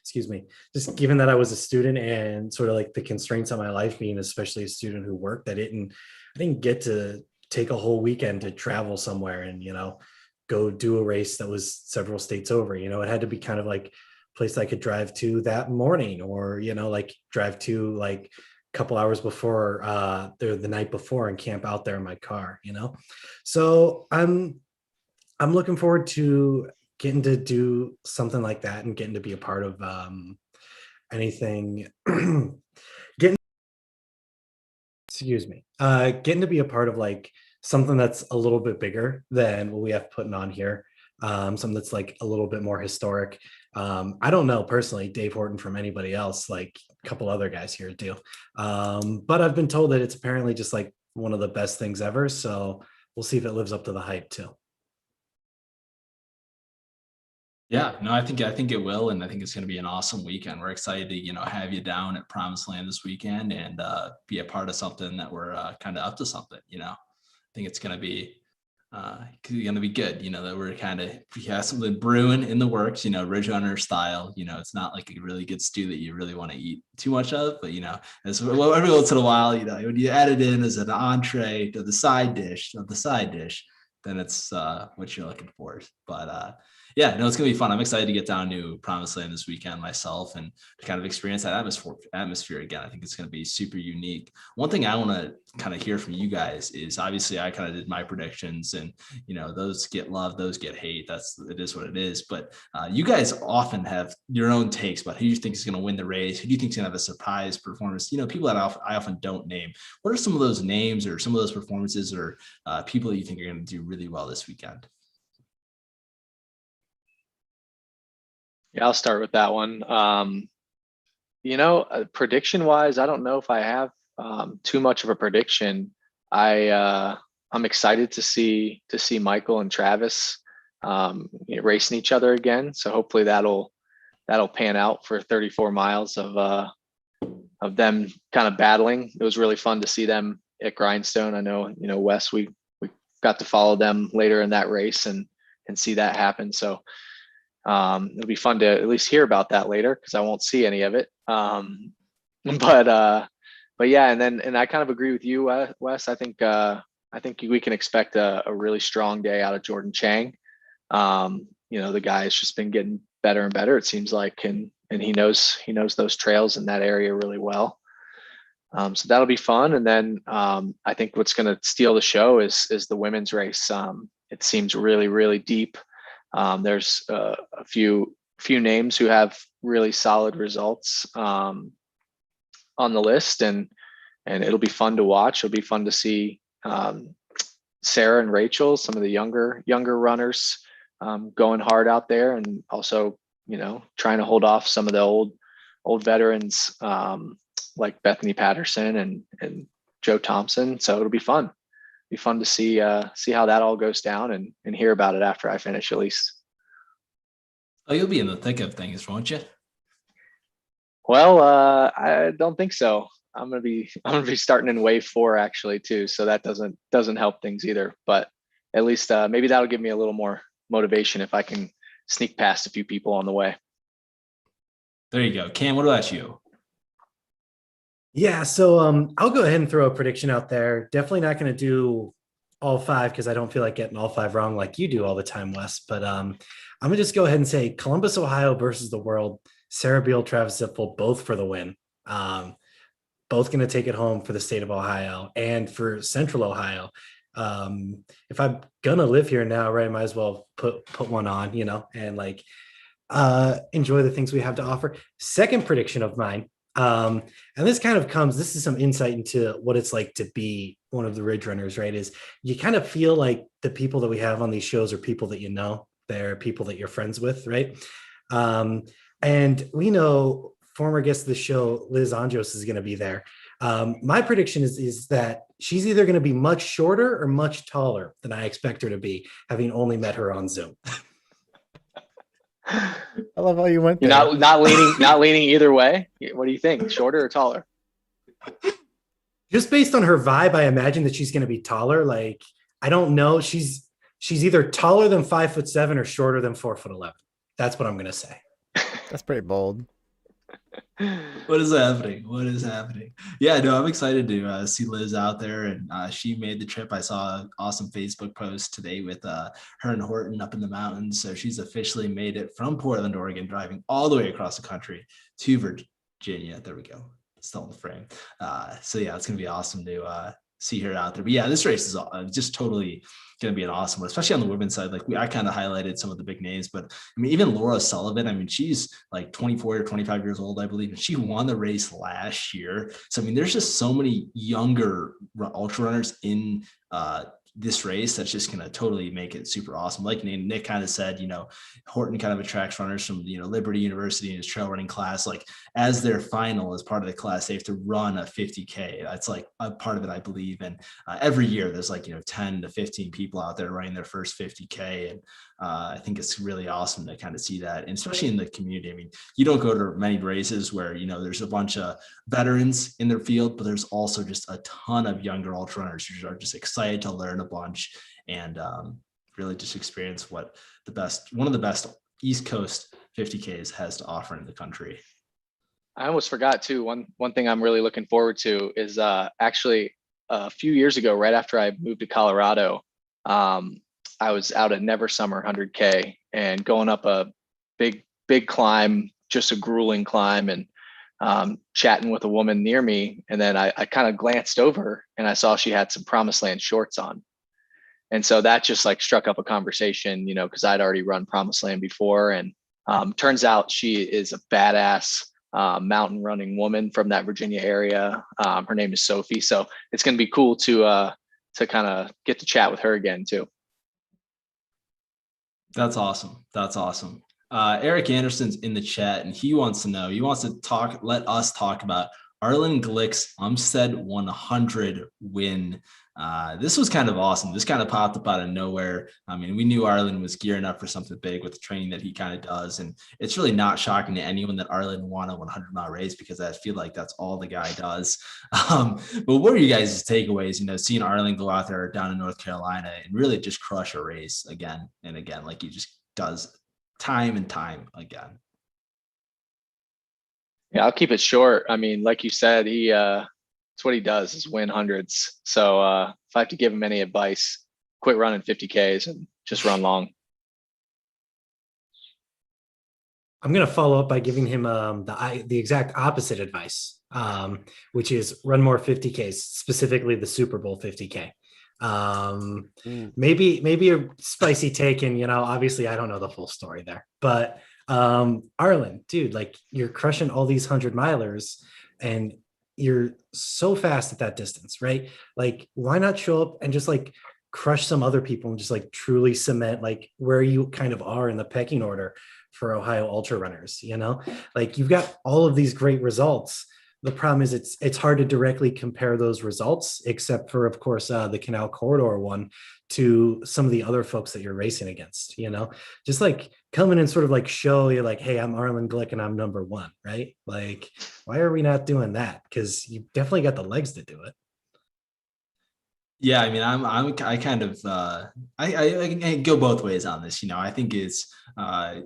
Excuse me, just given that I was a student and sort of like the constraints of my life being especially a student who worked, I didn't get to take a whole weekend to travel somewhere and, you know, go do a race that was several states over. You know, it had to be kind of like a place I could drive to that morning, or, you know, like drive to like a couple hours before the night before and camp out there in my car, you know. So I'm looking forward to getting to do something like that and getting to be a part of anything getting to be a part of like something that's a little bit bigger than what we have putting on here, something that's like a little bit more historic. I don't know personally Dave Horton from anybody else, like a couple other guys here do, but I've been told that it's apparently just like one of the best things ever. So we'll see if it lives up to the hype too. Yeah, no, I think it will, and I think it's going to be an awesome weekend. We're excited to have you down at Promised Land this weekend and be a part of something that we're kind of up to something. I think it's going to be good. That we have something brewing in the works. Ridge Runner style. It's not like a really good stew that you really want to eat too much of, but as well, every once in a while, when you add it in as an entree to the side dish then it's what you're looking for. But yeah, no, it's gonna be fun. I'm excited to get down to Promised Land this weekend myself and to kind of experience that atmosphere again. I think it's gonna be super unique. One thing I want to kind of hear from you guys is, obviously I kind of did my predictions, and those get love, those get hate. It is what it is. But you guys often have your own takes about who you think is going to win the race, who do you think is going to have a surprise performance. People that I often don't name. What are some of those names or some of those performances or people that you think are going to do really well this weekend? Yeah, I'll start with that one. Prediction wise, I don't know if I have too much of a prediction. I'm excited to see Michael and Travis racing each other again. So hopefully that'll pan out for 34 miles of them kind of battling. It was really fun to see them at Grindstone. I know, Wes, we got to follow them later in that race and see that happen. So it'll be fun to at least hear about that later, because I won't see any of it. But yeah, and I kind of agree with you, Wes. I think we can expect a really strong day out of Jordan Chang. The guy has just been getting better and better, it seems like, and he knows those trails in that area really well. So that'll be fun. And then I think what's going to steal the show is the women's race. It seems really, really deep. There's a few names who have really solid results on the list, and it'll be fun to watch. It'll be fun to see Sarah and Rachel, some of the younger runners, going hard out there, and also trying to hold off some of the old veterans like Bethany Patterson and Joe Thompson. So it'll be fun. Be fun to see how that all goes down and hear about it after I finish, at least. Oh, you'll be in the thick of things, won't you? Well, I don't think so. I'm gonna be starting in wave 4 actually too, so that doesn't help things either. But at least maybe that'll give me a little more motivation if I can sneak past a few people on the way. There you go. Cam, what about you? Yeah, so I'll go ahead and throw a prediction out there. Definitely not going to do all 5 because I don't feel like getting all 5 wrong like you do all the time, Wes. But I'm gonna just go ahead and say Columbus, Ohio versus the world. Sarah Beal, Travis Zippel, both for the win. Both going to take it home for the state of Ohio and for Central Ohio. If I'm gonna live here now, right, I might as well put one on, and enjoy the things we have to offer. Second prediction of mine. And this is some insight into what it's like to be one of the Ridge Runners, right? Is you kind of feel like the people that we have on these shows are people that they're people that you're friends with, right? And we know former guest of the show, Liz Anjos, is going to be there. My prediction is that she's either going to be much shorter or much taller than I expect her to be, having only met her on Zoom. I love how you went there. You're not leaning either way. What do you think? Shorter or taller? Just based on her vibe, I imagine that she's going to be taller. Like, I don't know. She's either taller than 5'7" or shorter than 4'11". That's what I'm going to say. That's pretty bold. What is happening? Yeah, no, I'm excited to see Liz out there, and she made the trip. I saw an awesome Facebook post today with her and Horton up in the mountains. So she's officially made it from Portland, Oregon, driving all the way across the country to Virginia. There we go. Still in the frame. So yeah, it's gonna be awesome to see her out there. But yeah, this race is just totally going to be an awesome one, especially on the women's side. Like I kind of highlighted some of the big names, but I mean, even Laura Sullivan, I mean, she's like 24 or 25 years old, I believe, and she won the race last year. So, I mean, there's just so many younger ultra runners in this race that's just going to totally make it super awesome. Like Nick kind of said, Horton kind of attracts runners from, Liberty University in his trail running class. Like as their final, as part of the class, they have to run a 50K. That's like a part of it, I believe. And every year there's like, 10 to 15 people out there running their first 50K. And I think it's really awesome to kind of see that, and especially in the community. I mean, you don't go to many races where, there's a bunch of veterans in their field, but there's also just a ton of younger ultra runners who are just excited to learn a bunch and really just experience one of the best East Coast 50Ks has to offer in the country. I almost forgot too. One thing I'm really looking forward to is actually a few years ago, right after I moved to Colorado, I was out at Never Summer 100K and going up a big climb, just a grueling climb, and chatting with a woman near me. And then I kind of glanced over and I saw she had some Promised Land shorts on. And so that just like struck up a conversation, because I'd already run Promised Land before. And turns out she is a badass mountain running woman from that Virginia area. Her name is Sophie. So it's going to be cool to kind of get to chat with her again too. That's awesome. Eric Anderson's in the chat and he wants to let us talk about Arlen Glick's Umstead 100 win. This was kind of awesome. This kind of popped up out of nowhere. I mean, we knew Arlen was gearing up for something big with the training that he kind of does. And it's really not shocking to anyone that Arlen won a 100-mile race, because I feel like that's all the guy does. But what are you guys' takeaways, seeing Arlen go out there down in North Carolina and really just crush a race again and again, like he just does time and time again? Yeah, I'll keep it short. I mean, like you said, it's what he does is win hundreds. So if I have to give him any advice, quit running 50Ks and just run long. I'm going to follow up by giving him the exact opposite advice, which is run more 50Ks, specifically the Super Bowl 50K. Maybe a spicy take, and obviously I don't know the full story there, but Arlen, dude, like you're crushing all these 100-milers and you're so fast at that distance, right? Like why not show up and just like crush some other people and just like truly cement like where you kind of are in the pecking order for Ohio ultra runners, like you've got all of these great results. The problem is it's hard to directly compare those results, except for, of course, the Canal Corridor one, to some of the other folks that you're racing against, just like come in and sort of like show you like, hey, I'm Arlen Glick and I'm number one, right? Like, why are we not doing that? Because you definitely got the legs to do it. Yeah, I mean, I kind of I go both ways on this. I think it's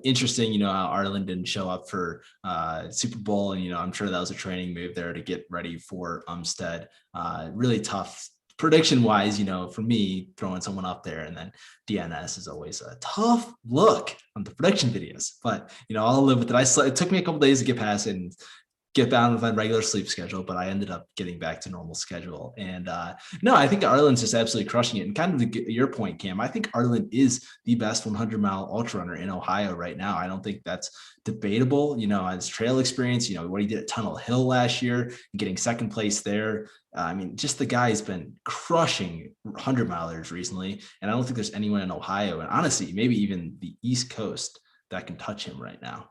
interesting, how Arlen didn't show up for Super Bowl, and I'm sure that was a training move there to get ready for Umstead. Really tough prediction wise, for me throwing someone up there, and then DNS is always a tough look on the prediction videos. But I'll live with it. It took me a couple days to get past it and get down with my regular sleep schedule, but I ended up getting back to normal schedule. And no, I think Arlen's just absolutely crushing it. And kind of your point, Cam, I think Arlen is the best 100-mile ultra runner in Ohio right now. I don't think that's debatable. His trail experience, what he did at Tunnel Hill last year and getting second place there. I mean, just the guy's been crushing 100-milers recently. And I don't think there's anyone in Ohio, and honestly, maybe even the East Coast, that can touch him right now.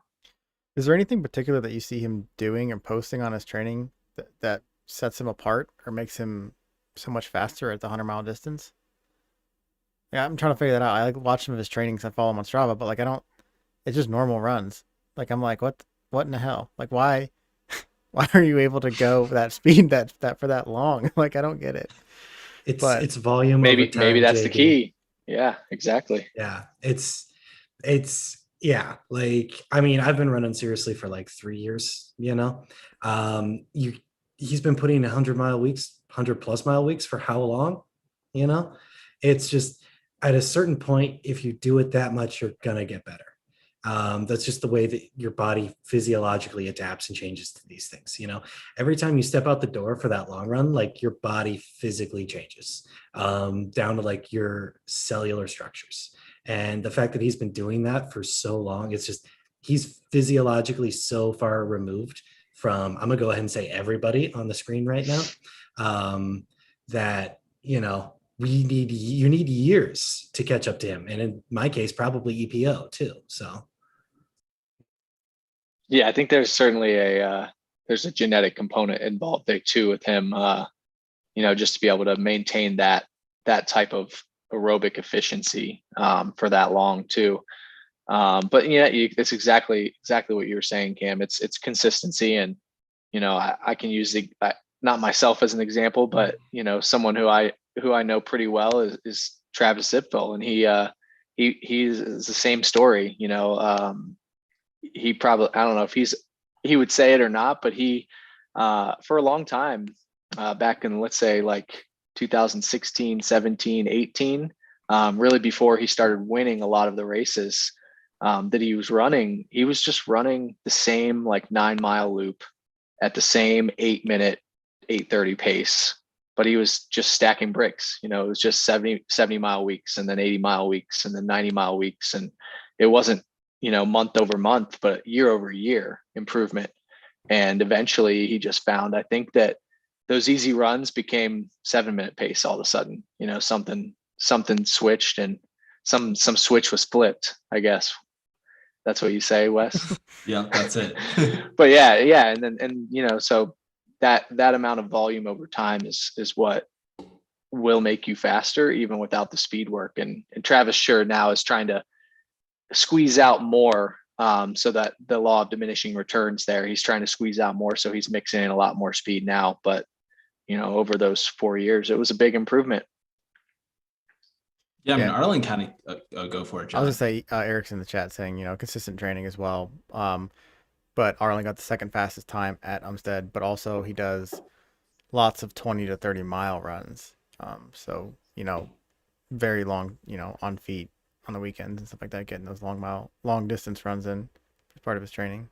Is there anything particular that you see him doing and posting on his training that sets him apart or makes him so much faster at the 100-mile distance? Yeah, I'm trying to figure that out. I like watch some of his trainings. I follow him on Strava, but like it's just normal runs. Like I'm like, what in the hell? Like why are you able to go that speed that for that long? Like I don't get it. It's volume. Maybe that's JD. the key. Yeah, exactly. Yeah, it's. Yeah, like I mean, I've been running seriously for like 3 years. He's been putting 100-mile weeks, 100+ mile weeks for how long? It's just at a certain point, if you do it that much, you're gonna get better. That's just the way that your body physiologically adapts and changes to these things. Every time you step out the door for that long run, like your body physically changes down to like your cellular structures. And the fact that he's been doing that for so long, it's just, he's physiologically so far removed from, I'm gonna go ahead and say everybody on the screen right now, that, you need years to catch up to him. And in my case, probably EPO too. So Yeah, I think there's certainly there's a genetic component involved there too with him. Just to be able to maintain that type of aerobic efficiency for that long too. But yeah, it's exactly what you were saying, Cam. It's consistency, and I can use not myself as an example, but someone who I know pretty well is Travis Zipfel, and he's the same story. He probably, I don't know if he would say it or not, but he for a long time back in, let's say, like 2016, 17, 18, really before he started winning a lot of the races that he was running, he was just running the same like 9-mile loop at the same 8-minute 8:30 pace, but he was just stacking bricks. It was just 70-mile weeks, and then 80-mile weeks, and then 90-mile weeks, and it wasn't month over month, but year over year improvement. And eventually he just found, I think, that those easy runs became 7-minute pace all of a sudden. Something switched, and some switch was flipped, I guess. That's what you say, Wes. Yeah, that's it. But yeah. And so that amount of volume over time is what will make you faster, even without the speed work. And Travis sure now is trying to squeeze out more, so that the law of diminishing returns there. He's trying to squeeze out more, so he's mixing in a lot more speed now. But over those 4 years, it was a big improvement. Yeah, I mean, Arlen kind of go for it, John. I was gonna say Eric's in the chat saying consistent training as well. But Arlen got the second fastest time at Umstead, but also he does lots of 20 to 30-mile runs. So very long, on feet on the weekends and stuff like that, getting those long distance runs in as part of his training.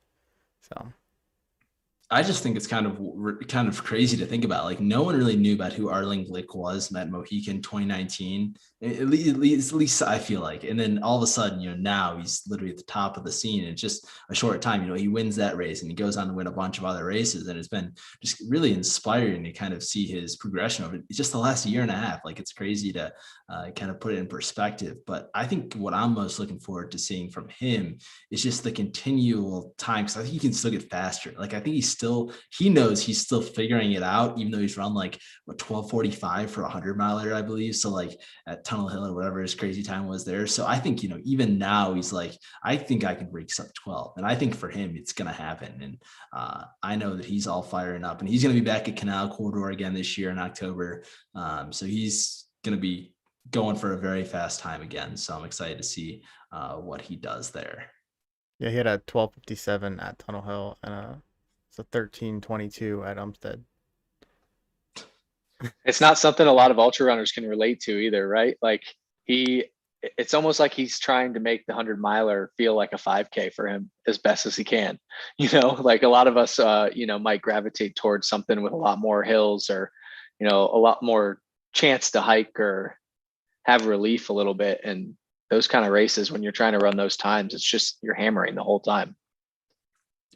So I just think it's kind of crazy to think about. Like, no one really knew about who Arlen Glick was at Mohican 2019. At least I feel like. And then all of a sudden, now he's literally at the top of the scene in just a short time. He wins that race and he goes on to win a bunch of other races. And it's been just really inspiring to kind of see his progression over just the last year and a half. Like, it's crazy to kind of put it in perspective. But I think what I'm most looking forward to seeing from him is just the continual time, because I think he can still get faster. Like, I think he knows he's still figuring it out, even though he's run like 12:45 for a 100-miler, I believe. So like at Tunnel Hill or whatever his crazy time was there. So I think, even now he's like, I think I can break sub 12. And I think for him, it's going to happen. And I know that he's all firing up, and he's going to be back at Canal Corridor again this year in October. So he's going to be going for a very fast time again. So I'm excited to see what he does there. Yeah, he had a 12:57 at Tunnel Hill and it's a 13:22 at Umstead. It's not something a lot of ultra runners can relate to either, right? Like, it's almost like he's trying to make the 100-miler feel like a 5K for him as best as he can. Like a lot of us, might gravitate towards something with a lot more hills, or, a lot more chance to hike or have relief a little bit. And those kind of races, when you're trying to run those times, it's just, you're hammering the whole time.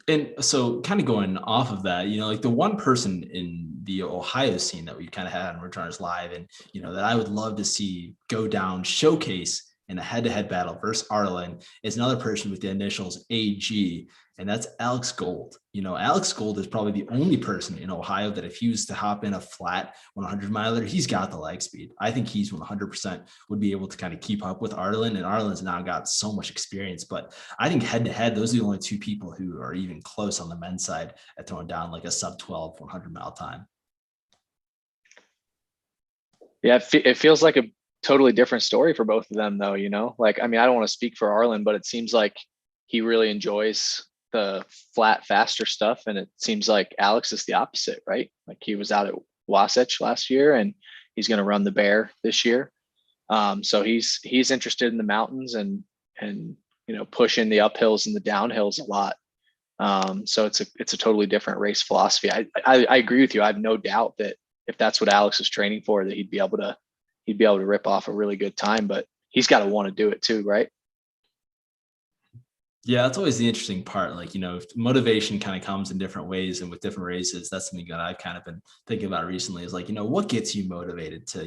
And so kind of going off of that, like the one person in the Ohio scene that we kind of had on Returners Live, and, that I would love to see go down, showcase in a head-to-head battle versus Arlen, is another person with the initials AG, and that's Alex Gold. Alex Gold is probably the only person in Ohio that if he was to hop in a flat 100-miler, he's got the leg speed. I think he's 100% would be able to kind of keep up with Arlen, and Arlen's now got so much experience. But I think head-to-head, those are the only two people who are even close on the men's side at throwing down like a sub 12 100-mile time. Yeah, it feels like a totally different story for both of them, though. Like, I mean, I don't want to speak for Arlen, but it seems like he really enjoys the flat, faster stuff, and it seems like Alex is the opposite, right? Like, he was out at Wasatch last year, and he's going to run the Bear this year. So he's interested in the mountains and pushing the uphills and the downhills a lot. So it's a totally different race philosophy. I agree with you. I have no doubt that if that's what Alex is training for, that he'd be able to rip off a really good time, but he's got to want to do it too, right? Yeah, that's always the interesting part. Like, motivation kind of comes in different ways and with different races. That's something that I've kind of been thinking about recently, is like, what gets you motivated to,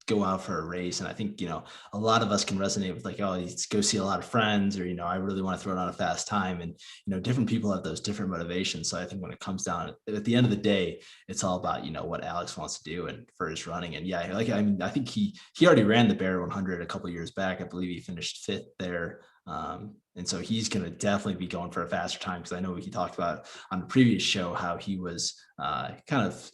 go out for a race. And I think, a lot of us can resonate with like, oh, you go see a lot of friends, or, I really want to throw it on a fast time. And, different people have those different motivations. So I think when it comes down at the end of the day, it's all about, what Alex wants to do and for his running. And yeah, I think he already ran the Bear 100 a couple of years back. I believe he finished 5th there. And so he's going to definitely be going for a faster time, because I know he talked about on the previous show how he was kind of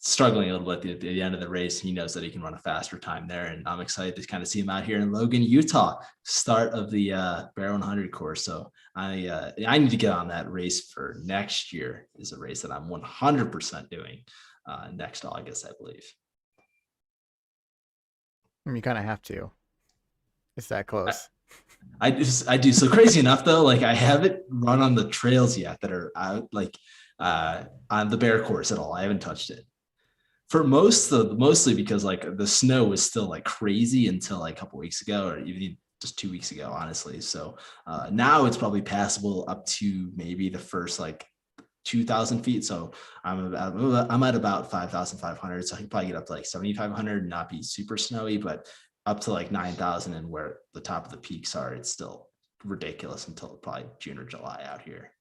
struggling a little bit at the end of the race. He knows that he can run a faster time there, and I'm excited to kind of see him out here in Logan, Utah, start of the Bear 100 course. So I need to get on that race for next year. Is a race that I'm 100% doing next August, I believe. You kind of have to. It's that close. I do. So crazy enough though, like I haven't run on the trails yet that are out, like on the Bear course at all. I haven't touched it. For mostly because like the snow was still like crazy until like a couple weeks ago, or even just 2 weeks ago, honestly. So now it's probably passable up to maybe the first like 2,000 feet. So I'm at about 5,500. So I can probably get up to like 7,500 and not be super snowy, but up to like 9,000 and where the top of the peaks are, it's still ridiculous until probably June or July out here.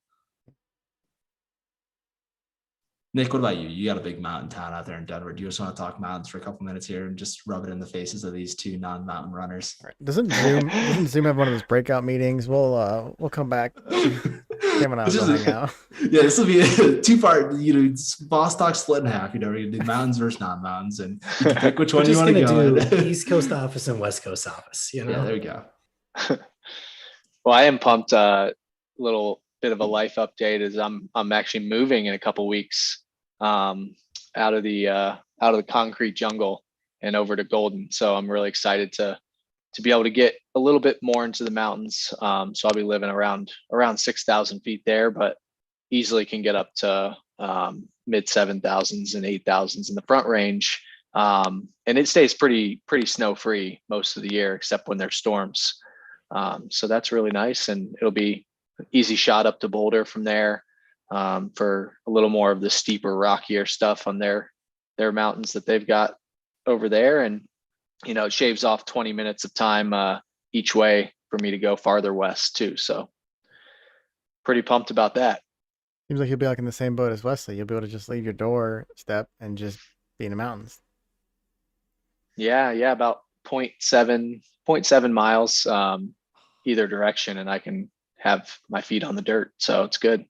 Nick, what about you? You got a big mountain town out there in Denver. Do you just want to talk mountains for a couple minutes here and just rub it in the faces of these two non-mountain runners? Doesn't Zoom have one of those breakout meetings? We'll come back. Cam and I will hang out. Yeah, this will be a 2-part. VOSS Talks split in half. We're gonna do mountains versus non-mountains, and you can pick which one you want to go. Do East Coast office and West Coast office. Yeah, there we go. Well, I am pumped. Little bit of a life update is I'm actually moving in a couple weeks out of the concrete jungle and over to Golden. So I'm really excited to be able to get a little bit more into the mountains. So I'll be living around 6,000 feet there, but easily can get up to mid 7,000s and 8,000s in the Front Range. And it stays pretty snow free most of the year, except when there's storms. So that's really nice, and it'll be an easy shot up to Boulder from there for a little more of the steeper, rockier stuff on their mountains that they've got over there. And it shaves off 20 minutes of time each way for me to go farther west too. So pretty pumped about that. Seems like you'll be like in the same boat as Wesley. You'll be able to just leave your doorstep and just be in the mountains. Yeah, about 0.7 miles either direction, and I can have my feet on the dirt. So it's good.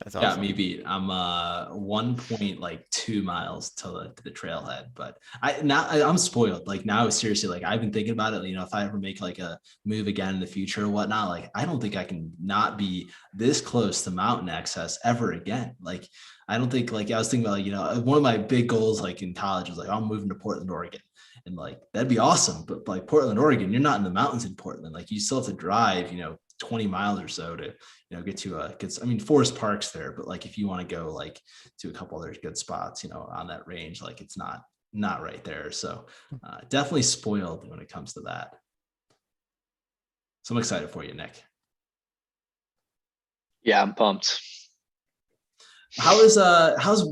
That's awesome. Got me beat. I'm 1.2 miles to the trailhead, but I'm spoiled. Like now, seriously, like I've been thinking about it. If I ever make like a move again in the future or whatnot, like I don't think I can not be this close to mountain access ever again. Like I don't think, like I was thinking about, one of my big goals like in college was like I'm moving to Portland, Oregon. And like that'd be awesome, but like Portland, Oregon, you're not in the mountains in Portland. Like you still have to drive, 20 miles or so to get to Forest Park's there, but like if you want to go like to a couple other good spots on that range, like it's not right there. So definitely spoiled when it comes to that. So I'm excited for you, Nick. Yeah, I'm pumped. How's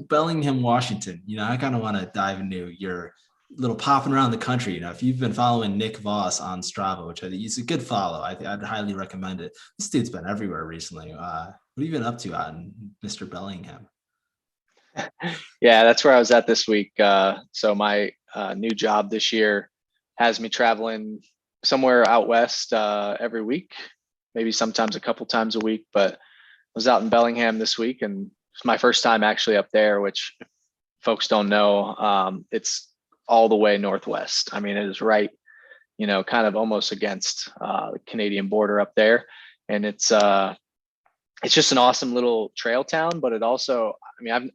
Bellingham, Washington? I kind of want to dive into your little popping around the country. If you've been following Nick Voss on Strava, which I think is a good follow, I'd highly recommend it. This dude's been everywhere recently. What have you been up to out in Mr. Bellingham? Yeah, that's where I was at this week. So my new job this year has me traveling somewhere out west every week, maybe sometimes a couple times a week, but I was out in Bellingham this week, and it's my first time actually up there, which if folks don't know, it's all the way northwest. It is right, kind of almost against the Canadian border up there. And it's just an awesome little trail town, but it also,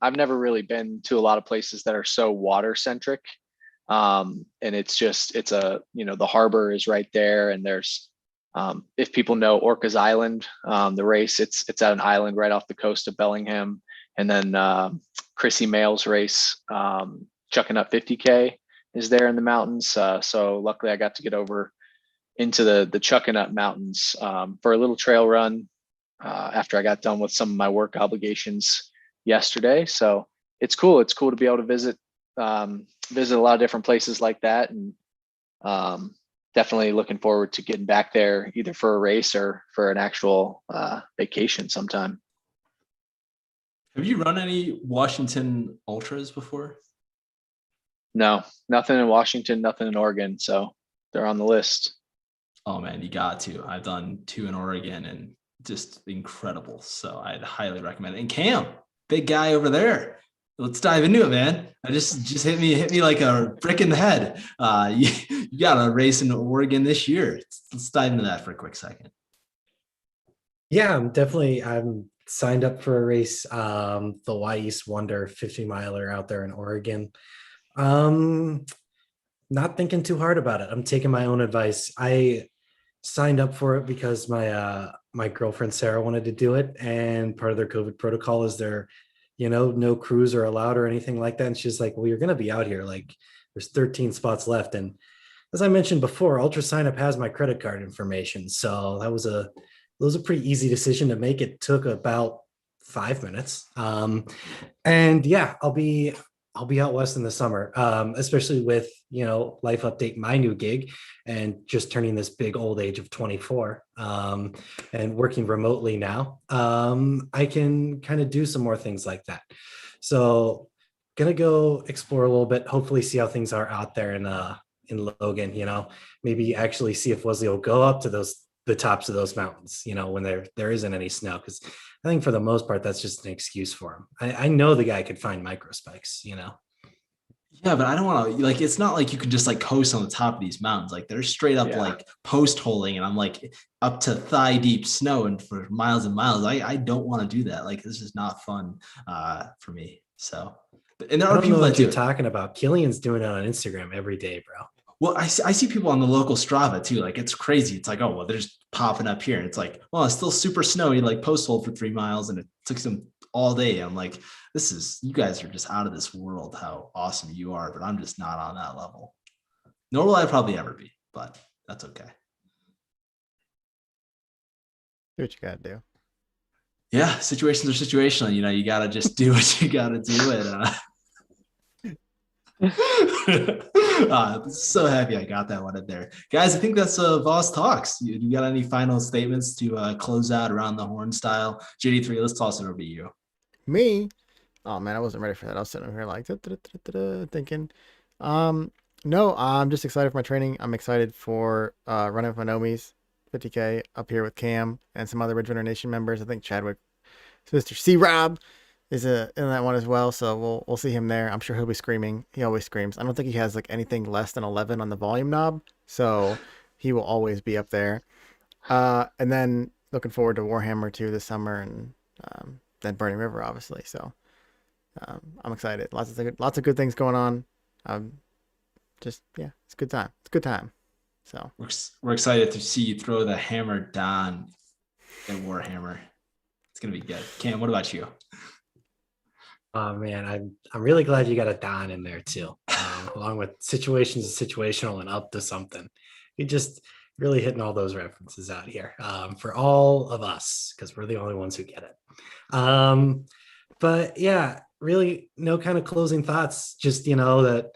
I've never really been to a lot of places that are so water centric. And the harbor is right there. And there's, if people know Orcas Island, the race, it's at an island right off the coast of Bellingham. And then Chrissy Mail's race, Chucking Up 50K is there in the mountains. So luckily I got to get over into the Chucking Up Mountains for a little trail run after I got done with some of my work obligations yesterday. So it's cool. It's cool to be able to visit visit a lot of different places like that, and definitely looking forward to getting back there either for a race or for an actual vacation sometime. Have you run any Washington ultras before? No, nothing in Washington, nothing in Oregon, so they're on the list. Oh man, you got to. I've done 2 in Oregon and just incredible. So I'd highly recommend it. And Cam, big guy over there. Let's dive into it, man. I just hit me like a brick in the head. You got a race in Oregon this year. Let's dive into that for a quick second. Yeah, I'm signed up for a race, the Y East Wonder 50 miler out there in Oregon. Not thinking too hard about it. I'm taking my own advice. I signed up for it because my girlfriend Sarah wanted to do it, and part of their COVID protocol is no crews are allowed or anything like that. And she's like, well, you're going to be out here. Like, there's 13 spots left. And as I mentioned before, Ultra Sign Up has my credit card information. So that was a pretty easy decision to make. It took about 5 minutes. And yeah, I'll be out west in the summer, especially with, Life Update, my new gig, and just turning this big old age of 24, and working remotely now. I can kind of do some more things like that. So gonna go explore a little bit, hopefully see how things are out there in Logan, maybe actually see if Wesley will go up to the tops of those mountains, when there isn't any snow. Because I think for the most part, that's just an excuse for him. I know the guy could find micro spikes. Yeah, but I don't want to, like, it's not like you could just like coast on the top of these mountains. Like, they're straight up like post holing, and I'm like up to thigh deep snow and for miles and miles. I don't want to do that. Like, this is not fun for me. So, and there I are don't people know that what do you're it. talking about. Killian's doing it on Instagram every day, bro. Well, I see people on the local Strava too. Like, it's crazy. It's like, oh, well, they're just popping up here. And it's like, well, it's still super snowy, like post hole for 3 miles, and it took them all day. I'm like, you guys are just out of this world, how awesome you are, but I'm just not on that level. Nor will I probably ever be, but that's okay. Do what you gotta do. Yeah, situations are situational. You gotta just do what you gotta do. So happy I got that one in there, guys. I think that's VOSS Talks. You got any final statements to close out around the horn style? JD3, let's toss it over to you. Me? Oh man, I wasn't ready for that. I was sitting over here like thinking. No, I'm just excited for my training. I'm excited for running with my Nomies 50K up here with Cam and some other Ridge Nation members. I think Chadwick, Mr. C Rob, is in that one as well. So we'll see him there. I'm sure he'll be screaming. He always screams. I don't think he has like anything less than 11 on the volume knob, so he will always be up there. And then looking forward to Warhammer 2 this summer, and then Burning River, obviously. So I'm excited. Lots of good things going on. It's a good time. It's a good time. So we're excited to see you throw the hammer down at Warhammer. It's gonna be good. Cam, what about you? Oh man, I'm really glad you got a Don in there too, along with situations, situational, and up to something. You just really hitting all those references out here, for all of us, because we're the only ones who get it. But yeah, really no kind of closing thoughts. Just that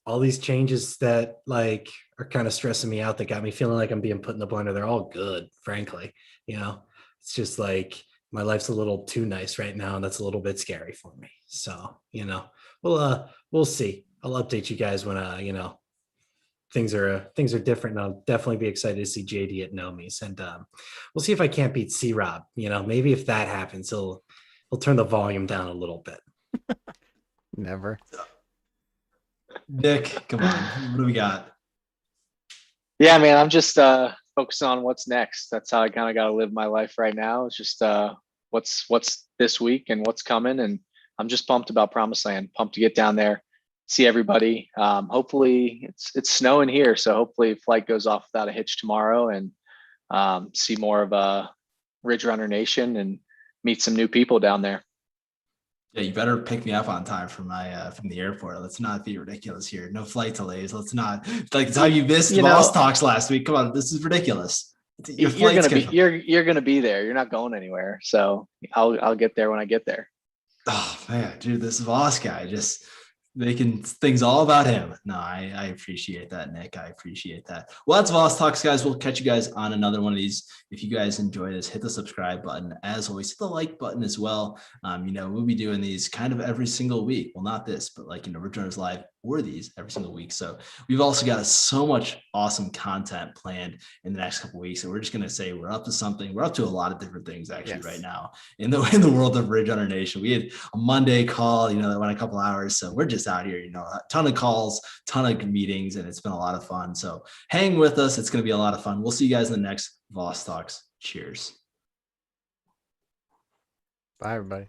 all these changes that like are kind of stressing me out, that got me feeling like I'm being put in the blender, they're all good, frankly. It's just like my life's a little too nice right now, and that's a little bit scary for me. So, we'll see. I'll update you guys when things are different, and I'll definitely be excited to see JD at Nomies, and we'll see if I can't beat C Rob. Maybe if that happens, he'll turn the volume down a little bit. never. Nick, come on. What do we got? Yeah, man, I'm just focusing on what's next. That's how I kind of got to live my life right now. It's just what's this week and what's coming, and I'm just pumped about Promised Land. Pumped to get down there, see everybody. Hopefully, it's snowing here, so hopefully flight goes off without a hitch tomorrow, and see more of Ridge Runner Nation and meet some new people down there. Yeah, you better pick me up on time from the airport. Let's not be ridiculous here. No flight delays. Let's not, like, it's how you missed VOSS Talks last week. Come on, this is ridiculous. You're gonna be there. You're not going anywhere. So I'll get there when I get there. Oh man, dude, this VOSS guy just making things all about him. No, I appreciate that, Nick. I appreciate that. Well, that's VOSS Talks, guys. We'll catch you guys on another one of these. If you guys enjoy this, hit the subscribe button. As always, hit the like button as well. We'll be doing these kind of every single week. Well, not this, but Ridge Runners Live or these every single week. So we've also got so much awesome content planned in the next couple of weeks. And we're just going to say we're up to something. We're up to a lot of different things actually right now in the world of Ridge Runner Nation. We had a Monday call, that went a couple hours. So we're just out here, a ton of calls, ton of meetings, and it's been a lot of fun. So hang with us. It's going to be a lot of fun. We'll see you guys in the next VOSS Talks. Cheers. Bye, everybody.